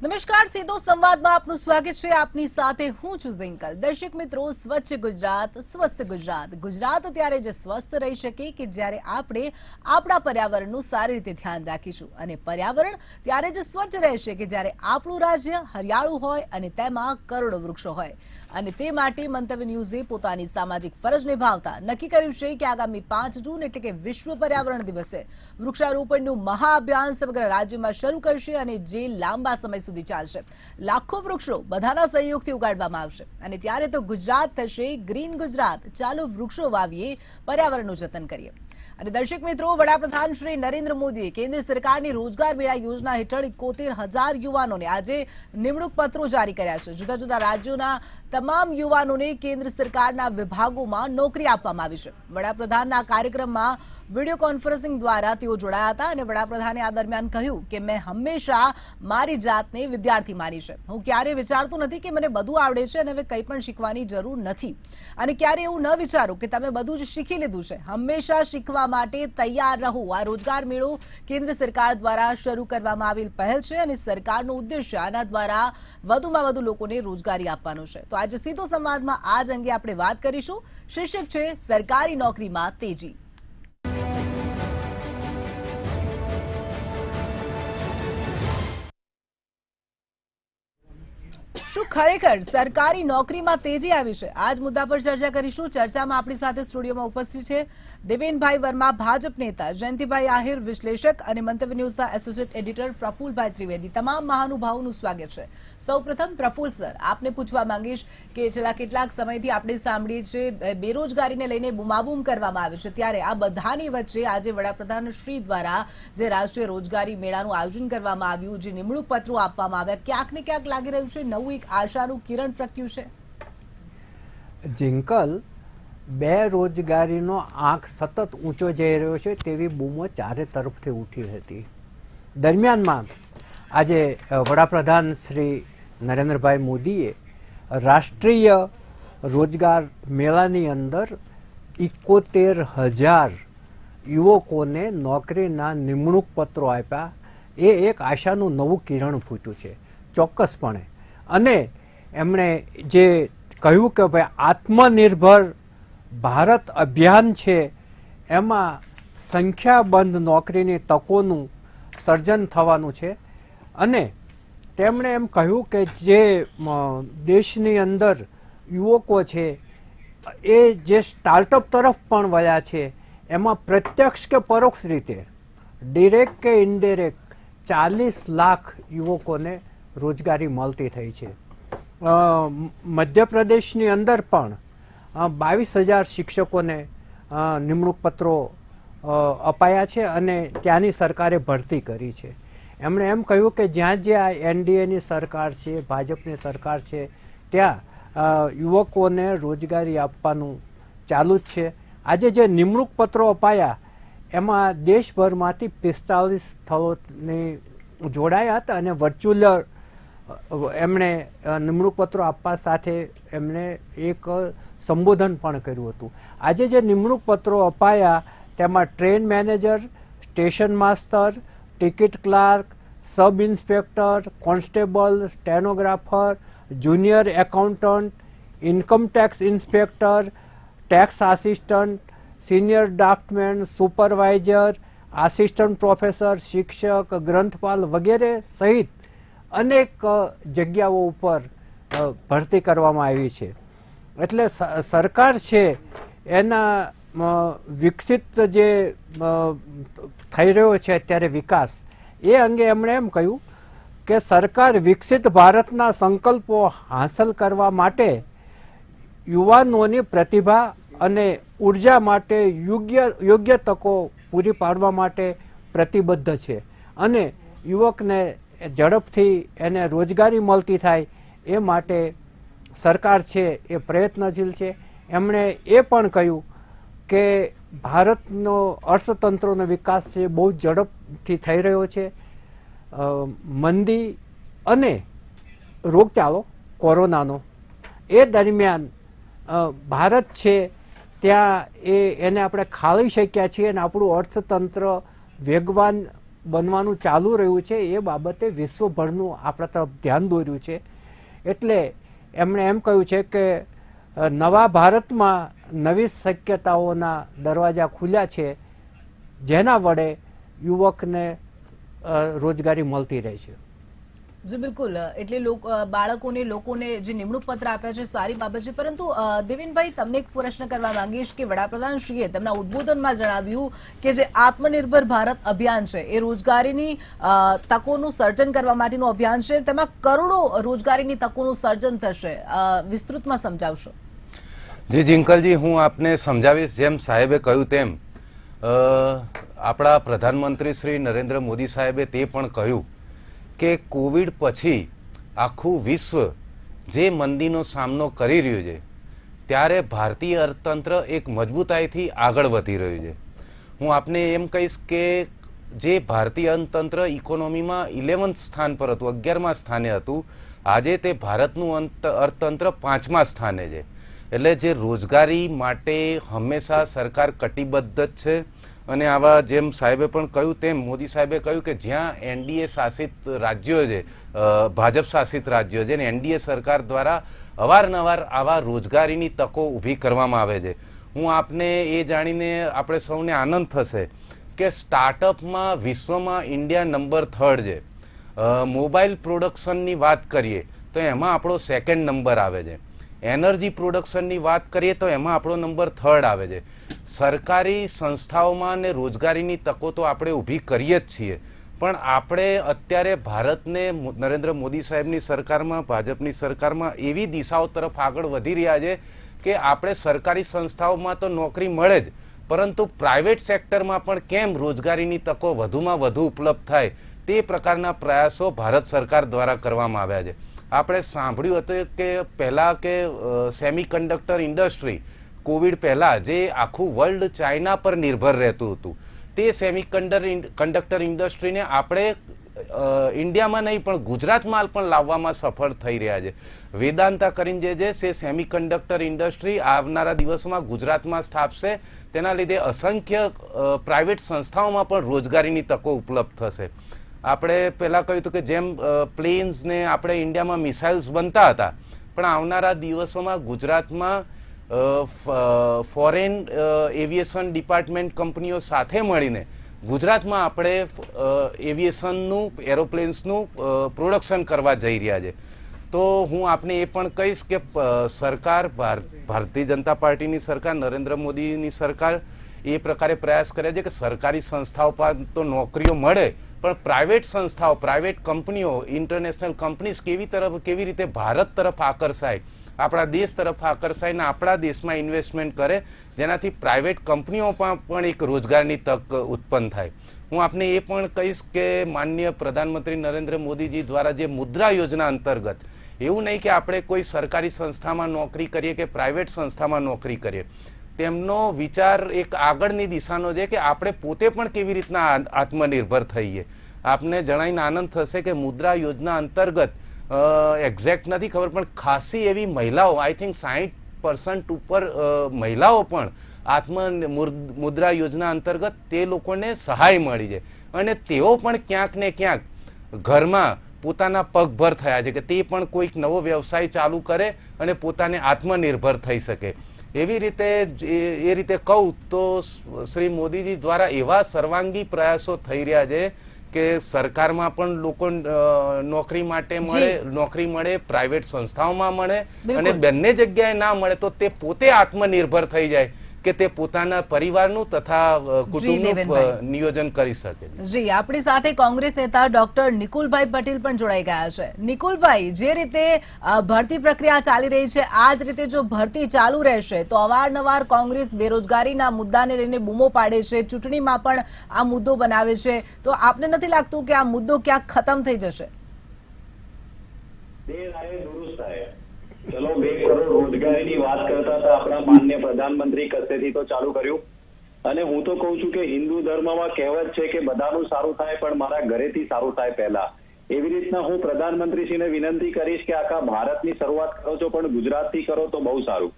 નમસ્કાર, સીધો સંવાદમાં આપનું સ્વાગત છે. આપની સાથે હું છું ઝિંકલ. દર્શક મિત્રો, સ્વચ્છ ગુજરાત, સ્વસ્થ ગુજરાત. ગુજરાત ત્યારે જ સ્વસ્થ રહી શકે કે જ્યારે આપણે આપણા પર્યાવરણનું સારી રીતે ધ્યાન રાખીશું, અને પર્યાવરણ ત્યારે જ સ્વચ્છ રહેશે કે જ્યારે આપણું રાજ્ય હરિયાળું હોય અને તેમાં કરોડો વૃક્ષો હોય. અને તે માટે મંતવ્ય ન્યૂઝે પોતાની સામાજિક ફરજ નિભાવતા નક્કી કર્યું છે કે આગામી 5 જૂન એટલે કે વિશ્વ પર્યાવરણ દિવસે વૃક્ષારોપણનું મહાઅભિયાન સમગ્ર રાજ્યમાં શરૂ કરશે અને જે લાંબા સમય સુધી ચાલશે. લાખો વૃક્ષો બધાના સહયોગથી ઉગાડવામાં આવશે અને ત્યારે તો ગુજરાત થશે ગ્રીન ગુજરાત. ચાલો વૃક્ષો વાવીએ, પર્યાવરણનું જતન કરીએ. અને દર્શક મિત્રો, વડાપ્રધાન શ્રી નરેન્દ્ર મોદીએ કેન્દ્ર સરકારની રોજગાર મેળા યોજના હેઠળ 71,000 યુવાનોને આજે નિમણૂક પત્રો જારી કર્યા છે. જુદા જુદા રાજ્યોના તમામ યુવાનોને કેન્દ્ર સરકારના વિભાગોમાં નોકરી આપવામાં આવી છે. વડાપ્રધાનના કાર્યક્રમમાં વિડીયો કોન્ફરન્સિંગ દ્વારા તેઓ જોડાયા હતા અને વડાપ્રધાને આ દરમિયાન કહ્યું કે મેં હંમેશા મારી જાતને વિદ્યાર્થી માની છે. હું ક્યારેય વિચારતો નથી કે મને બધું આવડે છે અને હવે કંઈ પણ શીખવાની જરૂર નથી, અને ક્યારે એવું ન વિચારો કે તમે બધું જ શીખી લીધું છે. હંમેશા શીખવા માટે તૈયાર રહો. આ રોજગાર મેળો કેન્દ્ર સરકાર દ્વારા શરૂ કરવામાં આવેલ પહેલ છે અને સરકારનો ઉદ્દેશ્ય આના દ્વારા વધુમાં વધુ લોકોને રોજગારી આપવાનો છે. તો આજે સીધો સંવાદમાં આ જ અંગે આપણે વાત કરીશું. શીર્ષક છે સરકારી નોકરીમાં તેજી. શું ખરેખર સરકારી નોકરીમાં તેજી આવી છે? આજ મુદ્દા પર ચર્ચા કરીશું. ચર્ચામાં આપણી સાથે સ્ટુડિયોમાં ઉપસ્થિત છે દેવેનભાઈ વર્મા, ભાજપ નેતા, જયંતિભાઈ આહિર, વિશ્લેષક, અને મંતવ્ય ન્યૂઝના એસોસિએટ એડિટર પ્રફુલભાઈ ત્રિવેદી. તમામ મહાનુભાવોનું સ્વાગત છે. સૌપ્રથમ પ્રફુલ સર, આપને પૂછવા માંગીશ કે છેલ્લા કેટલાક સમયથી આપણે સાંભળીએ છીએ બેરોજગારીને લઈને બૂમાબૂમ કરવામાં આવે છે, ત્યારે આ બધાની વચ્ચે આજે વડાપ્રધાન શ્રી દ્વારા જે રાષ્ટ્રીય રોજગારી મેળાનું આયોજન કરવામાં આવ્યું, જે નિમણૂક પત્રો આપવામાં આવ્યા, ક્યાંક ને ક્યાંક લાગી રહ્યું છે નવું આશાનું કિરણ પ્રગટ્યું છે. જિંકલ, બેરોજગારીનો આંક સતત ઊંચો જઈ રહ્યો છે તેવી બૂમો ચારે તરફથી ઉઠી હતી. દરમિયાનમાં આજે વડાપ્રધાન શ્રી નરેન્દ્રભાઈ મોદીએ રાષ્ટ્રીય રોજગાર મેળાની અંદર 71,000 યુવકોને નોકરીના નિમણૂક પત્રો આપ્યા. એ એક આશાનું નવું કિરણ ફૂટ્યું છે ચોક્કસપણે. અને એમણે જે કહ્યું કે ભાઈ આત્મનિર્ભર ભારત અભિયાન છે, એમાં સંખ્યાબંધ નોકરીની તકોનું સર્જન થવાનું છે. અને તેમણે એમ કહ્યું કે જે દેશની અંદર યુવકો છે એ જે સ્ટાર્ટઅપ તરફ પણ વળ્યા છે, એમાં પ્રત્યક્ષ કે પરોક્ષ રીતે, ડિરેક્ટ કે ઇનડિરેક્ટ 40 લાખ યુવકોને રોજગારી મળતી થઈ છે. મધ્યપ્રદેશની અંદર પણ 22,000 શિક્ષકોને નિમણૂક પત્રો અપાયા છે અને ત્યાંની સરકારે ભરતી કરી છે. એમણે એમ કહ્યું કે જ્યાં જ્યાં એનડીએની સરકાર છે, ભાજપની સરકાર છે, ત્યાં યુવકોને રોજગારી આપવાનું ચાલુ જ છે. આજે જે નિમણૂક પત્રો અપાયા એમાં દેશભરમાંથી 45 સ્થળોને જોડાયા હતા અને વર્ચ્યુઅલ એમણે નિમણૂક પત્રો આપવા સાથે એમણે એક સંબોધન પણ કર્યું હતું. આજે જે નિમણૂક પત્રો અપાયા તેમાં train manager, station master, ticket clerk, sub inspector, constable, stenographer, junior accountant, income tax inspector, tax assistant, senior draftsman, supervisor, assistant professor, શિક્ષક, ગ્રંથપાલ વગેરે સહિત અનેક જગ્યાઓ ઉપર ભરતી કરવામાં આવી છે. એટલે સરકાર છે એના વિકસિત જે થઈ રહ્યો છે અત્યારે વિકાસ, એ અંગે એમણે એમ કહ્યું કે સરકાર વિકસિત ભારતના સંકલ્પો હાંસલ કરવા માટે યુવાનોની પ્રતિભા અને ઉર્જા માટે યોગ્ય તકો પૂરી પાડવા માટે પ્રતિબદ્ધ છે અને યુવકને ઝડપથી એને રોજગારી મળતી થાય એ માટે સરકાર છે એ પ્રયત્નશીલ છે. એમણે એ પણ કહ્યું કે ભારતનો અર્થતંત્રનો વિકાસ છે બહુ ઝડપથી થઈ રહ્યો છે. મંદી અને રોગચાળો કોરોનાનો એ દરમિયાન ભારત છે ત્યાં એને આપણે ખાળી શક્યા છીએ અને આપણું અર્થતંત્ર વેગવાન બનવાનું ચાલુ રહ્યું છે એ બાબતે વિશ્વભરનું આપણા તરફ ધ્યાન દોર્યું છે. એટલે એમણે એમ કહ્યું છે કે નવા ભારતમાં નવી શક્યતાઓના દરવાજા ખુલ્યા છે, જેના વડે યુવકને રોજગારી મળતી રહે છે. જી બિલકુલ, એટલે બાળકોને લોકોને જે નિમણૂક પત્ર આપ્યા છે સારી બાબત છે, પરંતુ દેવેનભાઈ તમને એક પ્રશ્ન કરવા માંગીશ કે વડાપ્રધાનશ્રીએ તેમના ઉદ્બોધનમાં જણાવ્યું કે જે આત્મનિર્ભર ભારત અભિયાન છે એ રોજગારીની તકોનું સર્જન કરવા માટેનું અભિયાન છે, તેમાં કરોડો રોજગારીની તકોનું સર્જન થશે. વિસ્તૃતમાં સમજાવશો? જી જિંકલજી, હું આપને સમજાવીશ. જેમ સાહેબે કહ્યું તેમ આપણા પ્રધાનમંત્રી શ્રી નરેન્દ્ર મોદી સાહેબે તે પણ કહ્યું કે કોવિડ પછી આખું વિશ્વ જે મંદીનો સામનો કરી રહ્યું છે ત્યારે ભારતીય અર્થતંત્ર એક મજબૂતાઈથી આગળ વધી રહ્યું છે. હું આપને એમ કહીશ કે જે ભારતીય અર્થતંત્ર ઇકોનોમીમાં 11th સ્થાન પર હતું, 11મા સ્થાને હતું, આજે તે ભારતનું અર્થતંત્ર 5મા સ્થાને છે. એટલે જે રોજગારી માટે હંમેશા સરકાર કટિબદ્ધ જ છે. અને આવા જેમ સાહેબે પણ કહ્યું તેમ મોદી સાહેબે કહ્યું કે જ્યાં એનડીએ શાસિત રાજ્યો છે, ભાજપ શાસિત રાજ્યો છે, ને એનડીએ સરકાર દ્વારા અવારનવાર આવા રોજગારીની તકો ઊભી કરવામાં આવે છે. હું આપને એ જાણીને આપણે સૌને આનંદ થશે કે સ્ટાર્ટઅપમાં વિશ્વમાં ઇન્ડિયા નંબર 3 છે. મોબાઈલ પ્રોડક્શનની વાત કરીએ તો એમાં આપણો 2nd નંબર આવે છે. એનર્જી પ્રોડક્શનની વાત કરીએ તો એમાં આપણો નંબર 3rd આવે છે. સરકારી સંસ્થાઓમાં ને રોજગારીની તકો તો આપણે ઊભી કરીએ જ છીએ, પણ આપણે અત્યારે ભારતને નરેન્દ્ર મોદી સાહેબની સરકારમાં, ભાજપની સરકારમાં એવી દિશાઓ તરફ આગળ વધી રહ્યા છે કે આપણે સરકારી સંસ્થાઓમાં તો નોકરી મળે જ, પરંતુ પ્રાઇવેટ સેક્ટરમાં પણ કેમ રોજગારીની તકો વધુમાં વધુ ઉપલબ્ધ થાય તે પ્રકારના પ્રયાસો ભારત સરકાર દ્વારા કરવામાં આવ્યા છે. આપણે સાંભળ્યું હતું કે પહેલાં કે સેમિકન્ડક્ટર ઇન્ડસ્ટ્રી કોવિડ પહેલાં જે આખું વર્લ્ડ ચાઇના પર નિર્ભર રહેતું હતું, તે સેમિકન્ડક્ટર ઇન્ડસ્ટ્રીને આપણે ઇન્ડિયામાં નહીં પણ ગુજરાતમાં પણ લાવવામાં સફળ થઈ રહ્યા છે. વેદાંતા કરીને જે છે તે સેમિકન્ડક્ટર ઇન્ડસ્ટ્રી આવનારા દિવસોમાં ગુજરાતમાં સ્થાપશે. તેના લીધે અસંખ્ય પ્રાઇવેટ સંસ્થાઓમાં પણ રોજગારીની તકો ઉપલબ્ધ થશે. આપણે પહેલાં કહ્યું હતું કે જેમ પ્લેન્સને આપણે ઇન્ડિયામાં મિસાઇલ્સ બનતા હતા, પણ આવનારા દિવસોમાં ગુજરાતમાં ફોરેન એવિએશન ડિપાર્ટમેન્ટ કંપનીઓ સાથે મળીને ગુજરાતમાં આપણે એવિએશનનું, એરોપ્લેન્સનું પ્રોડક્શન કરવા જઈ રહ્યા છે. તો હું આપને એ પણ કહીશ કે સરકાર, ભારતીય જનતા પાર્ટીની સરકાર, નરેન્દ્ર મોદીની સરકાર એ પ્રકારે પ્રયાસ કરે છે કે સરકારી સંસ્થાઓ પર તો નોકરીઓ મળે, પણ પ્રાઇવેટ સંસ્થાઓ, પ્રાઇવેટ કંપનીઓ, ઇન્ટરનેશનલ કંપનીઝ કેવી રીતે ભારત તરફ આકર્ષાય, આપણા દેશ તરફ આકર્ષાય ને આપણા દેશમાં ઇન્વેસ્ટમેન્ટ કરે, જેનાથી પ્રાઇવેટ કંપનીઓમાં પણ એક રોજગારની તક ઉત્પન્ન થાય. હું આપને એ પણ કહીશ કે માનનીય પ્રધાનમંત્રી નરેન્દ્ર મોદીજી દ્વારા જે મુદ્રા યોજના અંતર્ગત એવું નહીં કે આપણે કોઈ સરકારી સંસ્થામાં નોકરી કરીએ કે પ્રાઇવેટ સંસ્થામાં નોકરી કરીએ, તેમનો વિચાર એક આગળની દિશાનો છે કે આપણે પોતે પણ કેવી રીતના આત્મનિર્ભર થઈએ. આપને જણાવીને આનંદ થશે કે મુદ્રા યોજના અંતર્ગત એક્ઝેક્ટ નથી ખબર, પણ ખાસી એવી મહિલાઓ, આઈ થિંક 60% ઉપર મહિલાઓ પણ મુદ્રા યોજના અંતર્ગત તે લોકોને સહાય મળી છે અને તેઓ પણ ક્યાંક ને ક્યાંક ઘરમાં પોતાના પગભર થયા છે કે તે પણ કોઈક નવો વ્યવસાય ચાલુ કરે અને પોતાને આત્મનિર્ભર થઈ શકે. એવી રીતે એ રીતે કહું તો શ્રી મોદીજી દ્વારા એવા સર્વાંગી પ્રયાસો થઈ રહ્યા છે કે સરકારમાં પણ લોકો નોકરી માટે નોકરી મળે, પ્રાઇવેટ સંસ્થાઓમાં મળે, અને બંને જગ્યાએ ના મળે તો તે પોતે આત્મનિર્ભર થઈ જાય કે તે પોતાના પરિવારનું તથા કુટુંબનું નિયોજન કરી શકે. જી, આપણી સાથે કોંગ્રેસ નેતા ડોક્ટર નિકુલભાઈ પટેલ પણ જોડાઈ ગયા છે. નિકુલભાઈ, જે રીતે ભરતી પ્રક્રિયા ચાલી રહી છે, આ જ રીતે જો ભરતી ચાલુ રહેશે તો અવારનવાર કોંગ્રેસ બેરોજગારીના મુદ્દાને લઈને બૂમો પાડે છે, ચૂંટણીમાં પણ આ મુદ્દો બનાવે છે, તો આપને નથી લાગતું કે આ મુદ્દો ક્યાંક ખતમ થઈ જશે? ચલો 2 કરોડ રોજગારીની વાત કરતા હતા આપણા માનનીય પ્રધાનમંત્રી કસેથી તો ચાલુ કર્યું. અને હું તો કહું છું કે હિન્દુ ધર્મમાં કહેવત છે કે બધાનું સારું થાય પણ મારા ઘરેથી સારું થાય પહેલા. એવી રીતના હું પ્રધાનમંત્રીશ્રીને વિનંતી કરીશ કે આખા ભારતની શરૂઆત કરો છો પણ ગુજરાતથી કરો તો બહુ સારું.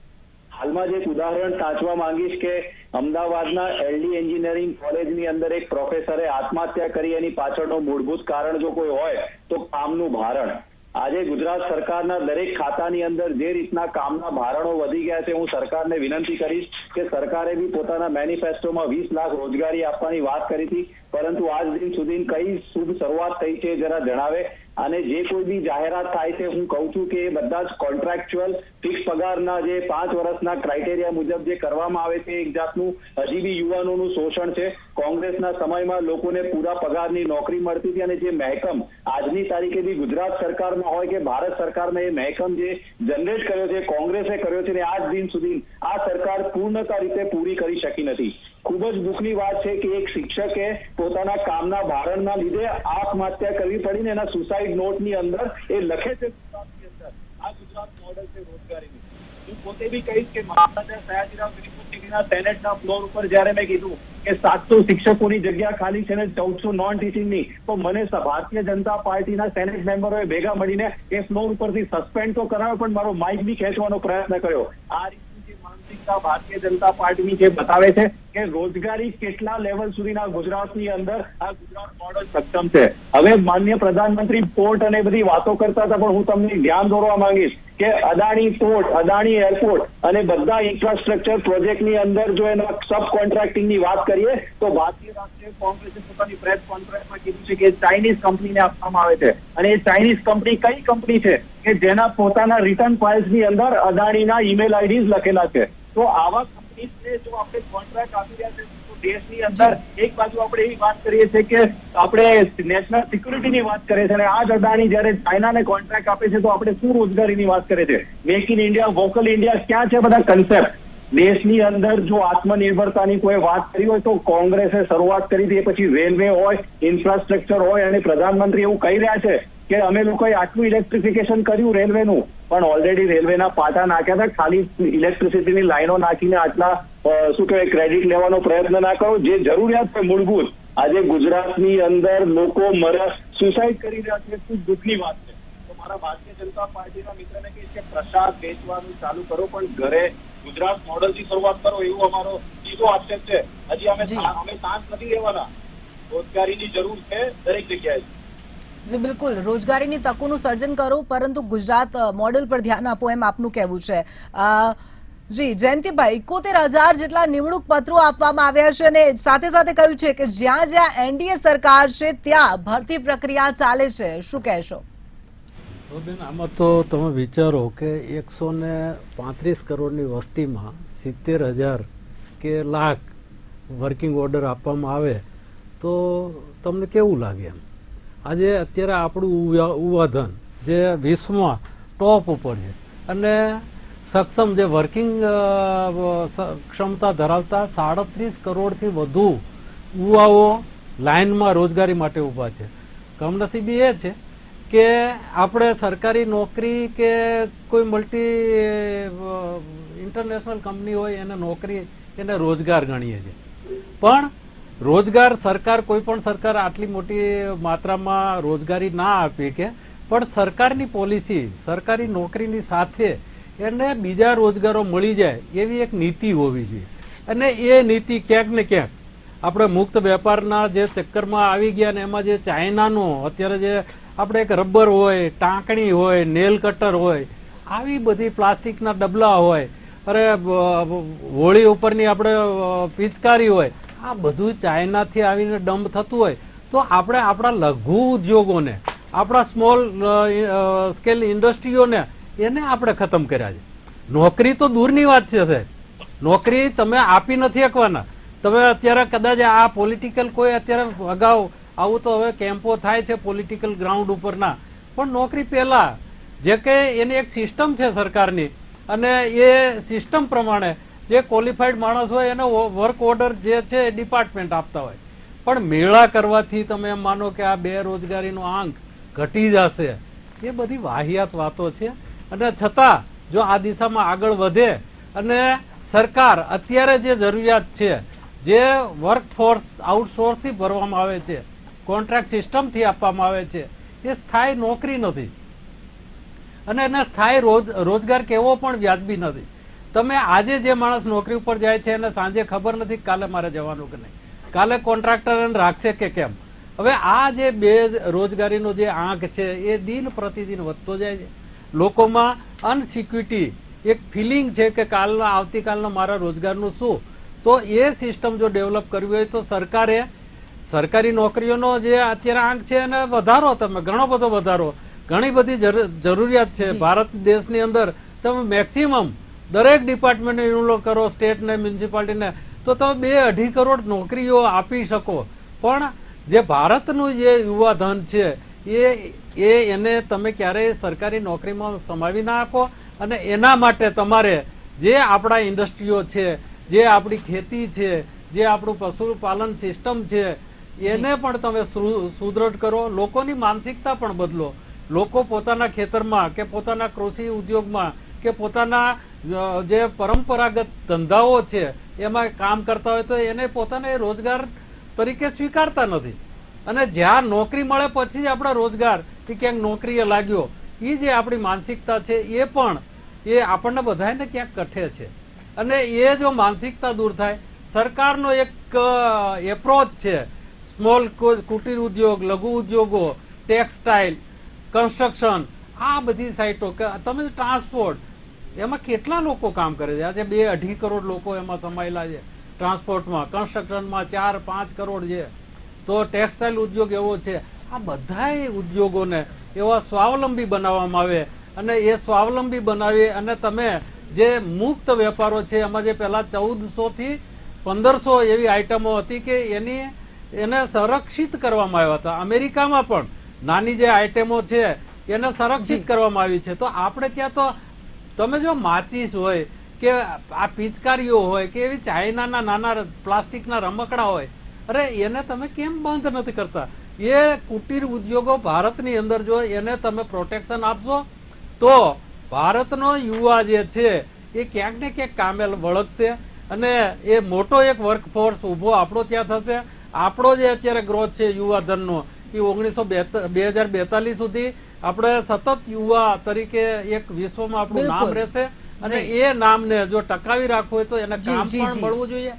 હાલમાં જ એક ઉદાહરણ ટાંચવા માંગીશ કે અમદાવાદના એલડી એન્જિનિયરિંગ કોલેજની અંદર એક પ્રોફેસરે આત્મહત્યા કરી. એની પાછળનું મૂળભૂત કારણ જો કોઈ હોય તો કામનું ભારણ. આજે ગુજરાત સરકારના દરેક ખાતાની અંદર જે રીતના કામના ભારણો વધી ગયા છે, હું સરકારને વિનંતી કરીશ કે સરકારે બી પોતાના મેનિફેસ્ટોમાં 20 લાખ રોજગારી આપવાની વાત કરી હતી, પરંતુ આજ દિન સુધી કઈ શુભ શરૂઆત થઈ છે જરા જણાવે. અને જે કોઈ બી જાહેરાત થાય છે, હું કહું છું કે એ બધા જ કોન્ટ્રાક્ચ્યુઅલ ફિક્સ પગારના જે 5 વર્ષના ક્રાઇટેરિયા મુજબ જે કરવામાં આવે છે, એક જાતનું હજી બી યુવાનોનું શોષણ છે. કોંગ્રેસના સમયમાં લોકોને પૂરા પગારની નોકરી મળતી હતી અને જે મહેકમ આજની તારીખે બી ગુજરાત સરકારમાં હોય કે ભારત સરકારમાં એ મહેકમ જે જનરેટ કર્યો છે, કોંગ્રેસે કર્યો છે, ને આજ દિન સુધી આ સરકાર પૂર્ણતા રીતે પૂરી કરી શકી નથી. ખૂબ જ દુઃખની વાત છે કે એક શિક્ષકે પોતાના કામના ભારણના લીધે આત્મહત્યા કરવી પડી ને એના સુસાઇડ નોટની અંદર એ લખે છે ગુજરાતની અંદર આ ગુજરાત મોડેલ છે રોજગારીની. હું પોતે બી કહીશ કે મહારાજા સયાજીરાવ યુનિવર્સિટીના સેનેટના ફ્લોર ઉપર જ્યારે મેં કીધું કે 700 શિક્ષકોની જગ્યા ખાલી છે ને 1400 નોન ટીચિંગની, તો મને ભારતીય જનતા પાર્ટીના સેનેટ મેમ્બરોએ ભેગા મળીને એ ફ્લોર ઉપરથી સસ્પેન્ડ તો કરાવ્યો, પણ મારો માઇક બી ખેંચવાનો પ્રયત્ન કર્યો. આ માનસિકતા ભારતીય જનતા પાર્ટીની જે બતાવે છે કે રોજગારી કેટલા લેવલ સુધીના ગુજરાતની અંદર આ ગુજરાત મોડલ સક્ષમ છે. હવે માનનીય પ્રધાનમંત્રી પોર્ટ અને બધી વાતો કરતા હતા, પણ હું તમને ધ્યાન દોરવા માંગીશ કે અદાણી પોર્ટ, અદાણી એરપોર્ટ અને બધા ઇન્ફ્રાસ્ટ્રક્ચર પ્રોજેક્ટની અંદર જો એના સબ કોન્ટ્રાક્ટિંગની વાત કરીએ તો ભારતીય રાષ્ટ્રીય કોંગ્રેસે પોતાની પ્રેસ કોન્ફરન્સમાં કીધું છે કે ચાઇનીઝ કંપનીને આપવામાં આવે છે. અને એ ચાઇનીઝ કંપની કઈ કંપની છે કે જેના પોતાના રિટર્ન ફાઇલ્સની અંદર અદાણીના ઈમેલ આઈડીઝ લખેલા છે. તો આવા કંપનીઝને જો આપણે કોન્ટ્રાક્ટ આપી રહ્યા છે તો દેશની અંદર એક બાજુ આપણે એવી વાત કરીએ છીએ કે આપણે નેશનલ સિક્યુરિટીની વાત કરીએ છીએ અને આ જ અદાણી જ્યારે ચાઇનાને કોન્ટ્રાક્ટ આપે છે તો આપણે શું રોજગારીની વાત કરીએ છીએ? Make in India, vocal India, ક્યાં છે બધા કન્સેપ્ટ? દેશની અંદર જો આત્મનિર્ભરતાની કોઈ વાત કરી હોય તો કોંગ્રેસે શરૂઆત કરી હતી, પછી રેલવે હોય, ઇન્ફ્રાસ્ટ્રક્ચર હોય, અને પ્રધાનમંત્રી એવું કહી રહ્યા છે કે અમે લોકોએ આટલું ઇલેક્ટ્રિફિકેશન કર્યું રેલવેનું, પણ ઓલરેડી રેલવેના પાટા નાખ્યા હતા. ખાલી ઇલેક્ટ્રિસિટીની લાઈનો નાખીને આટલા શું કહેવાય ક્રેડિટ લેવાનો પ્રયત્ન ના કરો. જે જરૂરિયાત છે મૂળભૂત, આજે ગુજરાતની અંદર લોકો સુસાઇડ કરી રહ્યા છે, ખૂબ દુઃખની વાત છે. તો મારા ભારતીય જનતા પાર્ટીના મિત્રને કહીશ કે પ્રસાદ વેચવાનું ચાલુ કરો, પણ ઘરે ગુજરાત મોડલથી શરૂઆત કરો, એવું અમારો સીધો આક્ષેપ છે. હજી અમે શાંત નથી લેવાના. રોજગારીની જરૂર છે દરેક જગ્યાએ. જી બિલકુલ, રોજગારીની તકોનું સર્જન કરો, પરંતુ ગુજરાત મોડેલ પર ધ્યાન આપો, એમ આપનું કહેવું છે. જી જયંતિભાઈ, 71,000 જેટલા નિમણૂક પત્રો આપવામાં આવ્યા છે અને સાથે સાથે કહ્યું છે કે જ્યાં જ્યાં એનડીએ સરકાર છે ત્યાં ભરતી પ્રક્રિયા ચાલે છે, શું કહેશો? બેન, આમાં તો તમે વિચારો કે 135 કરોડની વસ્તીમાં 70,000 કે લાખ વર્કિંગ ઓર્ડર આપવામાં આવે તો તમને કેવું લાગે? એમ આજે અત્યારે આપણું યુવાધન જે વિશ્વમાં ટોપ ઉપર છે અને સક્ષમ જે વર્કિંગ ક્ષમતા ધરાવતા 37 કરોડથી વધુ યુવાઓ લાઇનમાં રોજગારી માટે ઊભા છે. કમનસીબી એ છે કે આપણે સરકારી નોકરી કે કોઈ ઇન્ટરનેશનલ કંપની હોય એને નોકરી, એને રોજગાર ગણીએ છીએ. પણ રોજગાર સરકાર, કોઈ પણ સરકાર આટલી મોટી માત્રામાં રોજગારી ના આપી કે, પણ સરકારની પોલિસી સરકારી નોકરીની સાથે એને બીજા રોજગારો મળી જાય એવી એક નીતિ હોવી જોઈએ. અને એ નીતિ ક્યાંક ને ક્યાંક આપણે મુક્ત વેપારના જે ચક્કરમાં આવી ગયા ને એમાં જે ચાઇનાનો અત્યારે જે આપણે એક રબર હોય, ટાંકણી હોય, નેલ કટર હોય, આવી બધી પ્લાસ્ટિકના ડબલા હોય, અરે હોળી ઉપરની આપણે પિચકારી હોય, આ બધું ચાઇનાથી આવીને ડમ્પ થતું હોય તો આપણે આપણા લઘુ ઉદ્યોગોને, આપણા સ્મોલ સ્કેલ ઇન્ડસ્ટ્રીઓને એને આપણે ખતમ કર્યા છે. નોકરી તો દૂરની વાત છે સાહેબ, નોકરી તમે આપી નથી શકવાના. તમે અત્યારે કદાચ આ પોલિટિકલ કોઈ અત્યારે અગાઉ આવું તો હવે કેમ્પો થાય છે પોલિટિકલ ગ્રાઉન્ડ ઉપરના, પણ નોકરી પહેલા જે કે એની એક સિસ્ટમ છે સરકારની અને એ સિસ્ટમ પ્રમાણે જે ક્વોલિફાઈડ માણસ હોય એને વર્ક ઓર્ડર જે છે એ ડિપાર્ટમેન્ટ આપતા હોય. પણ મેળા કરવાથી તમે એમ માનો કે આ બેરોજગારીનો આંક ઘટી જશે, એ બધી વાહિયાત વાતો છે. અને છતાં જો આ દિશામાં આગળ વધે અને સરકાર અત્યારે જે જરૂરિયાત છે, જે વર્કફોર્સ આઉટસોર્સથી ભરવામાં આવે છે, કોન્ટ્રાક્ટ સિસ્ટમથી આપવામાં આવે છે, એ સ્થાયી નોકરી નથી અને એને સ્થાયી રોજગાર કહેવો પણ વ્યાજબી નથી. તમે આજે જે માણસ નોકરી ઉપર જાય છે એને સાંજે ખબર નથી કે કાલે મારે જવાનું કે નહીં, કાલે કોન્ટ્રાક્ટર એને રાખશે કે કેમ. હવે આ જે બેરોજગારીનો જે આંક છે એ દિન પ્રતિદિન વધતો જાય છે. લોકોમાં અનસિક્યુરિટી એક ફિલિંગ છે કે આવતીકાલના મારા રોજગારનું શું. તો એ સિસ્ટમ જો ડેવલપ કરવી હોય તો સરકારે સરકારી નોકરીઓનો જે અત્યારે આંક છે એને વધારો, તમે ઘણો બધો વધારો. ઘણી બધી જરૂરિયાત છે ભારત દેશની અંદર. તમે મેક્સિમમ દરેક ડિપાર્ટમેન્ટને ઇન્વોલ્વ કરો, સ્ટેટને, મ્યુનિસિપાલિટીને, તો તમે 2-2.5 કરોડ નોકરીઓ આપી શકો. પણ જે ભારતનું જે યુવા ધન છે એને તમે ક્યારેય સરકારી નોકરીમાં સમાવી ના આપો. અને એના માટે તમારે જે આપણા ઇન્ડસ્ટ્રીઓ છે, જે આપણી ખેતી છે, જે આપણું પશુપાલન સિસ્ટમ છે એને પણ તમે સુદૃઢ કરો. લોકોની માનસિકતા પણ બદલો. લોકો પોતાના ખેતરમાં કે પોતાના કૃષિ ઉદ્યોગમાં કે પોતાના જે પરંપરાગત ધંધાઓ છે એમાં કામ કરતા હોય તો એને પોતાને રોજગાર તરીકે સ્વીકારતા નથી. અને જ્યાં નોકરી મળે પછી જ આપણા રોજગાર કે ક્યાંક નોકરીએ લાગ્યો, એ જે આપણી માનસિકતા છે એ પણ એ આપણને બધાને ક્યાંક કઠે છે. અને એ જો માનસિકતા દૂર થાય, સરકારનો એક એપ્રોચ છે સ્મોલ કુટીર ઉદ્યોગ, લઘુ ઉદ્યોગો, ટેક્સટાઇલ, કન્સ્ટ્રક્શન, આ બધી સાઇટો કે તમે ટ્રાન્સપોર્ટ, એમાં કેટલા લોકો કામ કરે છે. આજે 2-2.5 કરોડ લોકો એમાં સમાયેલા છે. ટ્રાન્સપોર્ટમાં, કન્સ્ટ્રક્શનમાં 4-5 કરોડ છે. તો ટેક્સટાઇલ ઉદ્યોગ એવો છે. આ બધા ઉદ્યોગોને એવા સ્વાવલંબી બનાવવામાં આવે અને એ સ્વાવલંબી બનાવી અને તમે જે મુક્ત વેપારો છે એમાં જે પહેલા 1400 થી 1500 એવી આઈટમો હતી કે એને સંરક્ષિત કરવામાં આવ્યા હતા. અમેરિકામાં પણ નાની જે આઈટમો છે એને સંરક્ષિત કરવામાં આવી છે. તો આપણે ત્યાં તો તમે જો માચીસ હોય કે આ પિચકારીઓ હોય કે એવી ચાઇનાના નાના પ્લાસ્ટિકના રમકડા હોય, અરે એને તમે કેમ બંધ નથી કરતા? એ કુટીર ઉદ્યોગો ભારતની અંદર જો એને તમે પ્રોટેક્શન આપશો તો ભારતનો યુવા જે છે એ ક્યાંક ને ક્યાંક કામે વળગશે અને એ મોટો એક વર્કફોર્સ ઊભો આપણો ત્યાં થશે. આપણો જે અત્યારે ગ્રોથ છે યુવા ધનનો એ 2042 સુધી આપણે સતત યુવા તરીકે એક વિશ્વમાં આપણું નામ રહેશે. અને એ નામને જો ટકાવી રાખવું હોય તો એને કામ પણ મળવું જોઈએ.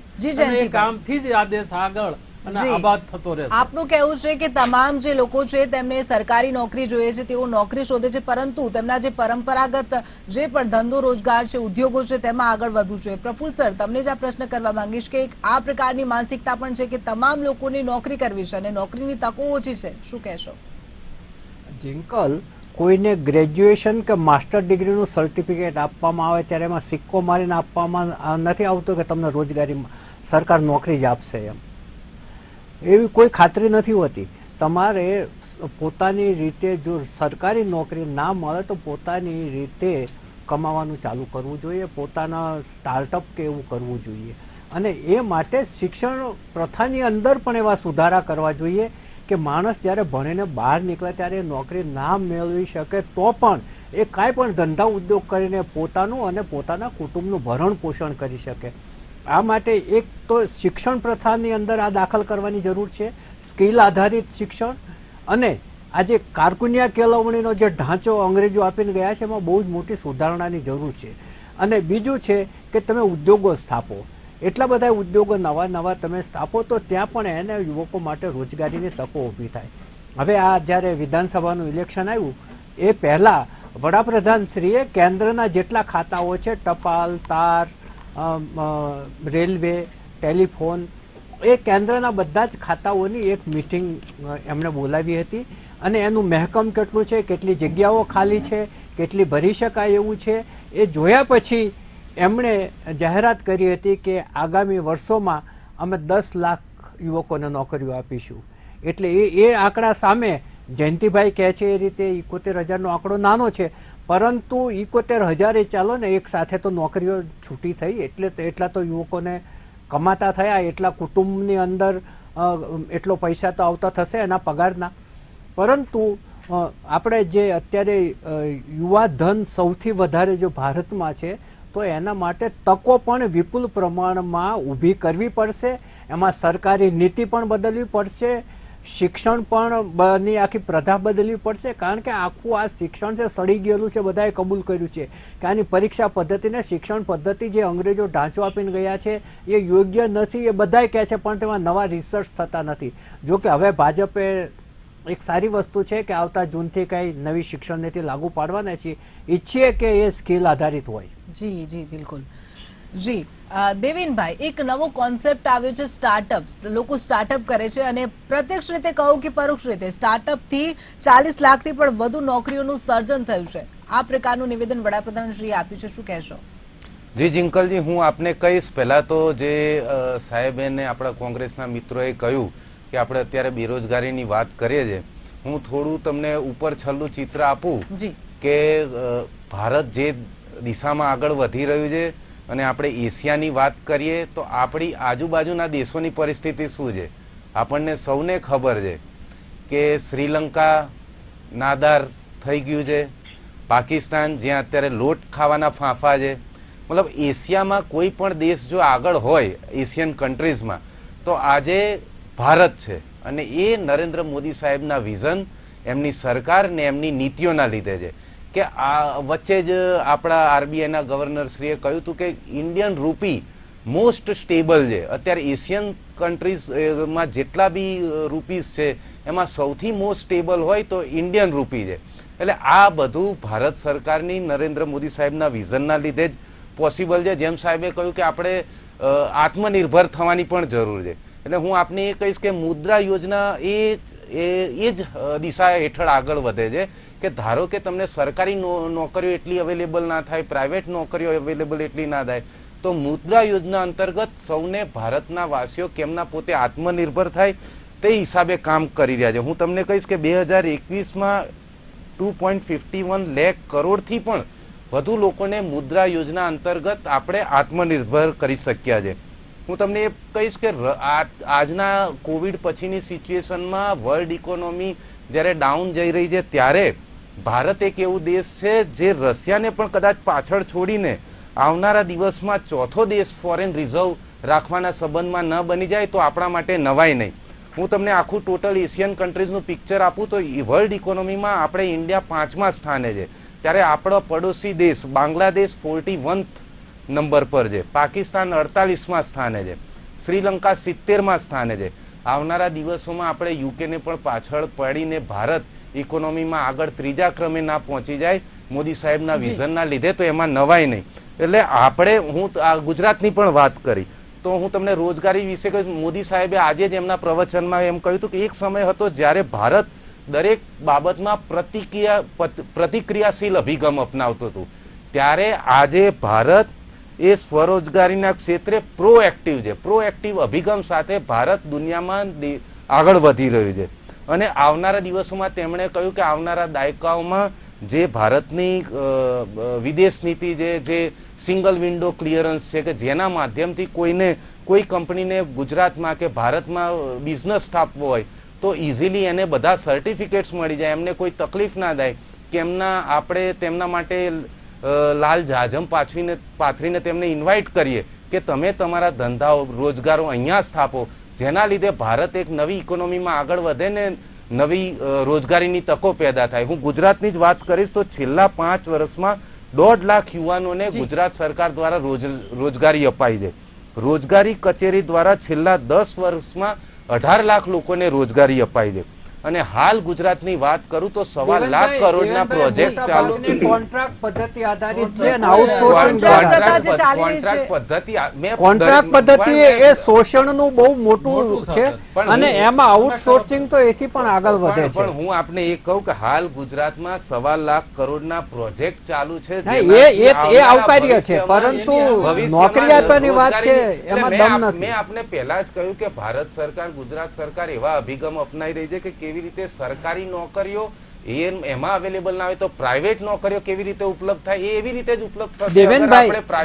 અને એ કામથી જ આ દેશ આગળ અને આબાદ થતો રહેશે. આપનું કહેવું છે કે તમામ જે લોકો છે તેમને સરકારી નોકરી જોઈએ છે, તેઓ નોકરી શોધે છે, પરંતુ તેમના જે પરંપરાગત જે પણ ધંધો રોજગાર છે, ઉદ્યોગો છે તેમાં આગળ વધવું જોઈએ. પ્રફુલ્લ સર, તમને જ આ પ્રશ્ન કરવા માંગીશ કે આ પ્રકારની માનસિકતા પણ છે કે તમામ લોકોને નોકરી કરવી છે અને નોકરીની તકો ઓછી છે, શું કહેશો? જિંકલ, કોઈને ગ્રેજ્યુએશન કે માસ્ટર ડિગ્રીનું સર્ટિફિકેટ આપવામાં આવે ત્યારે એમાં સિક્કો મારીને આપવામાં નથી આવતો કે તમને રોજગારી સરકાર નોકરી જ આપશે એમ. એવી કોઈ ખાતરી નથી હોતી. તમારે પોતાની રીતે જો સરકારી નોકરી ના મળે તો પોતાની રીતે કમાવાનું ચાલુ કરવું જોઈએ, પોતાના સ્ટાર્ટઅપ કે એવું કરવું જોઈએ. અને એ માટે શિક્ષણ પ્રથાની અંદર પણ એવા સુધારા કરવા જોઈએ કે માણસ જ્યારે ભણીને બહાર નીકળે ત્યારે નોકરી ના મેળવી શકે તો પણ એ કાંઈ પણ ધંધા ઉદ્યોગ કરીને પોતાનું અને પોતાના કુટુંબનું ભરણ પોષણ કરી શકે. આ માટે એક તો શિક્ષણ પ્રથાની અંદર આ દાખલ કરવાની જરૂર છે, સ્કિલ આધારિત શિક્ષણ. અને આજે કારકુનિયા કેળવણીનો જે ઢાંચો અંગ્રેજો આપીને ગયા છે એમાં બહુ જ મોટી સુધારણાની જરૂર છે. અને બીજું છે કે તમે ઉદ્યોગો સ્થાપો, એટલા બધા ઉદ્યોગો નવા તમે સ્થાપો તો ત્યાં પણ એને યુવકો માટે રોજગારીની તકો ઊભી થાય. હવે આ જ્યારે વિધાનસભાનું ઇલેક્શન આવ્યું એ પહેલાં વડાપ્રધાનશ્રીએ કેન્દ્રના જેટલા ખાતાઓ છે, ટપાલ, તાર, રેલવે, ટેલિફોન, એ કેન્દ્રના બધા જ ખાતાઓની એક મિટિંગ એમણે બોલાવી હતી. અને એનું મહેકમ કેટલું છે, કેટલી જગ્યાઓ ખાલી છે, કેટલી ભરી શકાય એવું છે, એ જોયા પછી એમણે જાહેરાત કરી હતી કે આગામી વર્ષોમાં અમે 10 લાખ યુવકોને નોકરીઓ આપીશું. એટલે એ આંકડા સામે જયંતિભાઈ કહે છે એ રીતે 71,000નો આંકડો નાનો છે, પરંતુ 71,000 ચાલો ને એક સાથે તો નોકરીઓ છૂટી થઈ, એટલે એટલા તો યુવકોને કમાતા થયા, એટલા કુટુંબની અંદર એટલો પૈસા તો આવતા થશે એના પગારના. પરંતુ આપણે જે અત્યારે યુવા ધન સૌથી વધારે જો ભારતમાં છે તો એના માટે તકો પણ વિપુલ પ્રમાણમાં ઊભી કરવી પડશે. એમાં સરકારી નીતિ પણ બદલવી પડશે, શિક્ષણ પણ ની આખી પ્રથા બદલવી પડશે, કારણ કે આખું આ શિક્ષણ છે સડી ગયેલું છે. બધાએ કબૂલ કર્યું છે કે આની પરીક્ષા પદ્ધતિને શિક્ષણ પદ્ધતિ જે અંગ્રેજો ઢાંચો આપીને ગયા છે એ યોગ્ય નથી, એ બધાએ કહે છે, પણ તેમાં નવા રિસર્ચ થતા નથી. જો કે હવે ભાજપે એક સારી વસ્તુ છે કે આવતા જૂનથી કંઈ નવી શિક્ષણ નીતિ લાગુ પાડવાના છીએ, ઈચ્છીએ કે એ સ્કિલ આધારિત હોય. જી જી બિલકુલ. જી દેવીનભાઈ, એક નવો કોન્સેપ્ટ આવ્યો છે સ્ટાર્ટઅપ. લોકો સ્ટાર્ટઅપ કરે છે અને પ્રત્યક્ષ રીતે કહું કે પરોક્ષ રીતે સ્ટાર્ટઅપથી 40 લાખથી પણ વધુ નોકરીઓનું સર્જન થયું છે. આ પ્રકારનું નિવેદન વડાપ્રધાનશ્રીએ આપ્યું છે, શું કહેશો? જી જિંકલજી, હું આપને કહીશ. પહેલાં તો જે સાહેબેને આપણા કોંગ્રેસના મિત્રોએ કહ્યું કે આપણે અત્યારે બેરોજગારીની વાત કરીએ છીએ, હું થોડું તમને ઉપર છલ્લું ચિત્ર આપું કે ભારત જે દિશામાં આગળ વધી રહ્યું છે અને આપણે એશિયાની વાત કરીએ તો આપણી આજુબાજુના દેશોની પરિસ્થિતિ શું છે આપણને સૌને ખબર છે કે શ્રીલંકા નાદાર થઈ ગયું છે, પાકિસ્તાન જ્યાં અત્યારે લોટ ખાવાના ફાંફા છે. મતલબ એશિયામાં કોઈ પણ દેશ જો આગળ હોય એશિયન કન્ટ્રીઝમાં તો આજે ભારત છે. અને એ નરેન્દ્ર મોદી સાહેબના વિઝન, એમની સરકાર ને એમની નીતિઓના લીધે છે કે આ વચ્ચે જ આપણા આરબીઆઈના ગવર્નરશ્રીએ કહ્યું હતું કે ઇન્ડિયન રૂપી મોસ્ટ સ્ટેબલ છે. અત્યારે એશિયન કન્ટ્રીઝમાં જેટલા બી રૂપીઝ છે એમાં સૌથી મોસ્ટ સ્ટેબલ હોય તો ઇન્ડિયન રૂપી છે. એટલે આ બધું ભારત સરકારની નરેન્દ્ર મોદી સાહેબના વિઝનના લીધે જ પોસિબલ છે. જેમ સાહેબે કહ્યું કે આપણે આત્મનિર્ભર થવાની પણ જરૂર છે. એટલે હું આપને એ કહીશ કે મુદ્રા યોજના એ જ દિશા હેઠળ આગળ વધે છે કે ધારો કે તમને સરકારી નોકરીઓ એટલી અવેલેબલ ના થાય, પ્રાઇવેટ નોકરીઓ અવેલેબલ એટલી ના થાય, તો મુદ્રા યોજના અંતર્ગત સૌને ભારતના વાસીઓ કેમના પોતે આત્મનિર્ભર થાય તે હિસાબે કામ કરી રહ્યા છે. હું તમને કહીશ કે 2021માં 2.51 લાખ કરોડથી પણ વધુ લોકોને મુદ્રા યોજના અંતર્ગત આપણે આત્મનિર્ભર કરી શક્યા છે. હું તમને એ કહીશ કે આજના કોવિડ પછીની સિચ્યુએશનમાં વર્લ્ડ ઇકોનોમી જ્યારે ડાઉન જઈ રહી છે ત્યારે ભારત એક એવું દેશ છે જે રશિયાને પણ કદાચ પાછળ છોડીને આવનારા દિવસમાં ચોથો દેશ ફોરેન રિઝર્વ રાખવાના સંબંધમાં ન બની જાય તો આપણા માટે નવાઈ નહીં. હું તમને આખું ટોટલ એશિયન કન્ટ્રીઝનું પિક્ચર આપું તો વર્લ્ડ ઇકોનોમીમાં આપણે ઇન્ડિયા 5મા સ્થાને છે, ત્યારે આપણો પડોશી દેશ બાંગ્લાદેશ 41th નંબર પર છે, પાકિસ્તાન 48મા સ્થાને છે, શ્રીલંકા 70મા સ્થાને છે. આવનારા દિવસોમાં આપણે યુકેને પણ પાછળ પડીને ભારત ઇકોનોમીમાં આગળ 3જા ક્રમે ના પહોંચી જાય મોદી સાહેબના વિઝનના લીધે, તો એમાં નવાઈ નહીં. એટલે આપણે હું ગુજરાતની પણ વાત કરી તો હું તમને રોજગારી વિશે કહીશ. મોદી સાહેબે આજે જ એમના પ્રવચનમાં એમ કહ્યું હતું કે એક સમય હતો જ્યારે ભારત દરેક બાબતમાં પ્રતિક્રિયાશીલ અભિગમ અપનાવતું હતું, ત્યારે આજે ભારત એ સ્વરોજગારીના ક્ષેત્રે પ્રોએક્ટિવ છે. પ્રોએક્ટિવ અભિગમ સાથે ભારત દુનિયામાં આગળ વધી રહ્યું છે. અને આવનારા દિવસોમાં તેમણે કહ્યું કે આવનારા દાયકાઓમાં જે ભારતની વિદેશ નીતિ છે, જે સિંગલ વિન્ડો ક્લિયરન્સ છે કે જેના માધ્યમથી કોઈ કંપનીને ગુજરાતમાં કે ભારતમાં બિઝનેસ સ્થાપવો હોય તો ઇઝીલી એને બધા સર્ટિફિકેટ્સ મળી જાય, એમને કોઈ તકલીફ ના થાય કે આપણે તેમના માટે લાલ જાજમ પાથરીને તેમને ઇન્વાઇટ કરીએ કે તમે તમારા ધંધાઓ રોજગારો અહીંયા સ્થાપો, જેના લીધે ભારત એક નવી ઇકોનોમીમાં આગળ વધે ને નવી રોજગારીની તકો પેદા થાય. હું ગુજરાતની જ વાત કરીશ તો છેલ્લા 5 વર્ષમાં 1.5 લાખ યુવાનોને ગુજરાત સરકાર દ્વારા રોજગારી અપાઈ છે. રોજગારી કચેરી દ્વારા છેલ્લા 10 વર્ષમાં 18 લાખ લોકોને રોજગારી અપાઈ છે. અને હાલ ગુજરાતની વાત કરું તો 1.25 લાખ કરોડના પ્રોજેક્ટ ચાલુ, કોન્ટ્રાક્ટ પદ્ધતિ આધારિત છે અને આઉટસોર્સિંગ કોન્ટ્રાક્ટ પદ્ધતિ એ શોષણનું બહુ મોટું છે અને એમાં આઉટસોર્સિંગ તો એથી પણ આગળ વધે છે. પણ હું આપને એ કહું કે હાલ ગુજરાતમાં 1.25 લાખ કરોડના પ્રોજેક્ટ ચાલુ છે, એ આવકાર્ય છે, પરંતુ નોકરી આપવાની વાત છે એમાં દમ નથી. મેં આપને પહેલા જ કહ્યું કે ભારત સરકાર, ગુજરાત સરકાર એવા અભિગમ અપનાવી રહી છે કે કેવી રીતે સરકારી નોકરીઓ એમાં અવેલેબલ ના હોય તો પ્રાઇવેટ નોકરીઓ કેવી રીતે ઉપલબ્ધ થાય એ એવી રીતે જ ઉપલબ્ધ થશે.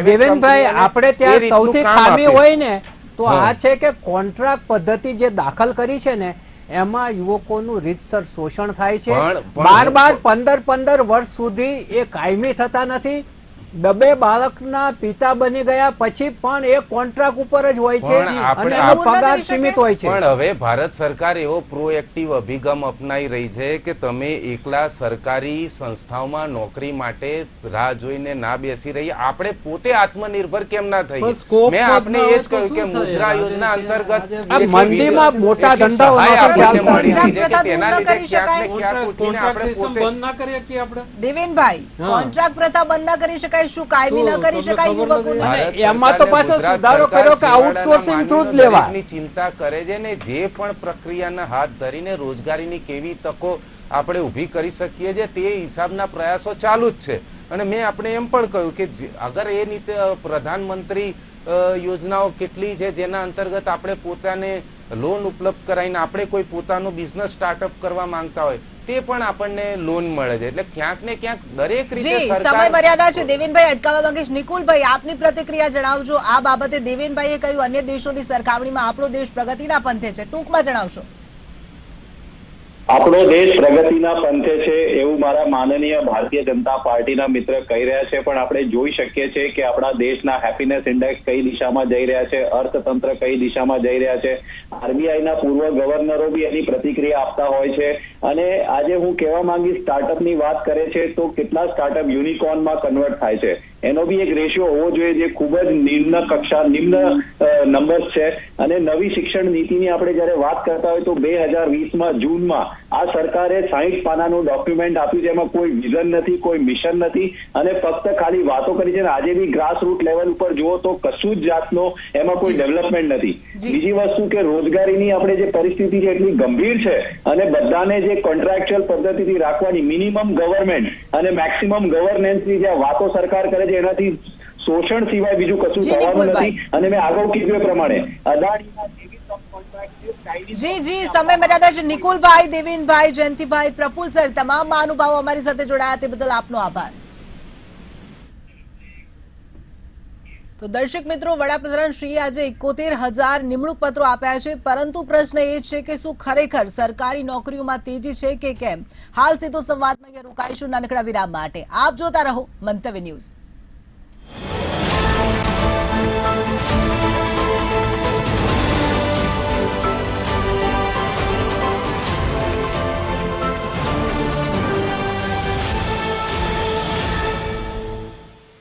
દેવેનભાઈ, આપણે ત્યાં સૌથી ખામી હોય ને તો આ છે કે કોન્ટ્રાક્ટ પદ્ધતિ જે દાખલ કરી છે ને એમાં યુવકોનું રીતસર શોષણ થાય છે. 12-15 વર્ષ સુધી એ કાયમી થતા નથી બે બાળકના પિતા બની ગયા પછી પણ એ કોન્ટ્રાક્ટ ઉપર જ હોય છે પણ આપણે અને એનો દૂર ન પગાર થઈ શકે? સીમિત હોય છે. પણ હવે ભારત સરકાર એવો પ્રોએક્ટિવ અભિગમ અપનાવી રહી છે કે તમે એકલા સરકારી સંસ્થાઓમાં નોકરી માટે રાહ જોઈને ના બેસી રહી. આપણે પોતે આત્મનિર્ભર કેમ ના થઈએ? પણ scope મેં જ આપને ના એ હોય જ તો કહ્યું કે શું થાય? મુદ્રા આજે યોજના કે અંતર્ગત આજે આ મંદીમાં મોટા ધંધાઓ સહાય નહોતા આપણને ચાલતા. મળી રહી છે કે કોન્ટ્રાક્ટ તેના પ્રથા લીધે દૂર ન કરી ક્યાંક ને ક્યાંક ઉઠીને કોન્ટ્રાક્ટ આપણે સિસ્ટમ પોતે બંધ ના કરી શકીએ આપણે? દેવેનભાઈ, હા. કોન્ટ્રાક્ટ પ્રથા બંધ ના કરી શકાય, શું કાયમી શું? ન કરી તમને શકાય ખબર યુવકોને? નથી? ભારત એમાં તો સરકારને પાછો ગુજરાત સુધારો સરકાર કર્યો કે છેવાડાના outsourcing through જ માનવીનો લેવાય. દરેકની ચિંતા કરે છે ને જે પણ પ્રક્રિયાને હાથ ધરીને રોજગારીની કેવી તકો આપણે ઊભી કરી શકીએ છીએ તે હિસાબના પ્રયાસો ચાલુ જ છે. અને મેં આપણે એમ પણ કહ્યું કે અગર એ રીતે પ્રધાનમંત્રી યોજનાઓ કેટલી છે જેના અંતર્ગત આપણે પોતાને લોન ઉપલબ્ધ કરાવીને આપણે કોઈ પોતાનો બિઝનેસ સ્ટાર્ટઅપ કરવા માંગતા હોય તે પણ આપણને લોન મળે છે. એટલે ક્યાંક ને ક્યાંક દરેક રીતે જી, સમય સરકાર મર્યાદા છે. દેવેનભાઈ અટકાવવા માંગીશ. નિકુલભાઈ, આપની પ્રતિક્રિયા જણાવજો આ બાબતે. દેવેનભાઈએ કહ્યું અન્ય દેશોની સરખામણીમાં આપણો દેશ પ્રગતિના પંથે છે, ટૂંકમાં જણાવશો. આપણો દેશ પ્રગતિના પંથે છે એવું મારા માનનીય ભારતીય જનતા પાર્ટીના મિત્ર કહી રહ્યા છે, પણ આપણે જોઈ શકીએ છીએ કે આપણા દેશના હેપીનેસ ઇન્ડેક્સ કઈ દિશામાં જઈ રહ્યા છે, અર્થતંત્ર કઈ દિશામાં જઈ રહ્યા છે. આરબીઆઈના પૂર્વ ગવર્નરો બી એની પ્રતિક્રિયા આપતા હોય છે. અને આજે હું કહેવા માંગીશ, સ્ટાર્ટઅપની વાત કરે છે તો કેટલા સ્ટાર્ટઅપ યુનિકોર્નમાં કન્વર્ટ થાય છે એનો બી એક રેશિયો હોવો જોઈએ જે ખૂબ જ નિમ્ન નંબર્સ છે. અને નવી શિક્ષણ નીતિની આપણે જયારે વાત કરતા હોય તો 2020માં જૂનમાં આ સરકારે 60 પાનાનું ડોક્યુમેન્ટ આપ્યું જેમાં કોઈ વિઝન નથી, કોઈ મિશન નથી અને ફક્ત ખાલી વાતો કરી છે. આજે બી ગ્રાસ રૂટ લેવલ ઉપર જુઓ તો કશું જ જાતનો એમાં કોઈ ડેવલપમેન્ટ નથી. બીજી વસ્તુ કે રોજગારીની આપણે જે પરિસ્થિતિ છે એટલી ગંભીર છે અને બધાને જે કોન્ટ્રાક્ચ્યુઅલ પદ્ધતિથી રાખવાની મિનિમમ ગવર્નમેન્ટ અને મેક્સિમમ ગવર્નન્સની જે વાતો સરકાર કરે છે એનાથી શોષણ સિવાય બીજું કશું જી, થવાનું નિકુલભાઈ. નથી. અને મેં આગળ કીધું એ પ્રમાણે અદાણીના જેવી સબકોન્ટ્રાક્ટ જી, સમય મર્યાદા છે. નિકુલભાઈ, દેવેનભાઈ, જયંતિભાઈ, પ્રફુલ્લ સર, તમામ મહાનુભાવો અમારી સાથે જોડાયા તે બદલ આપનો આભાર. તો દર્શક મિત્રો, વડાપ્રધાન શ્રીએ આજે 71,000 નિમણૂક પત્રો આપ્યા છે, પરંતુ પ્રશ્ન એ છે કે શું ખરેખર સરકારી નોકરીઓમાં તેજી છે કે કેમ? હાલ સીધો સંવાદમાં રોકાઈશું નાનકડા વિરામ માટે. આપ જોતા રહો મંતવ્ય ન્યૂઝ.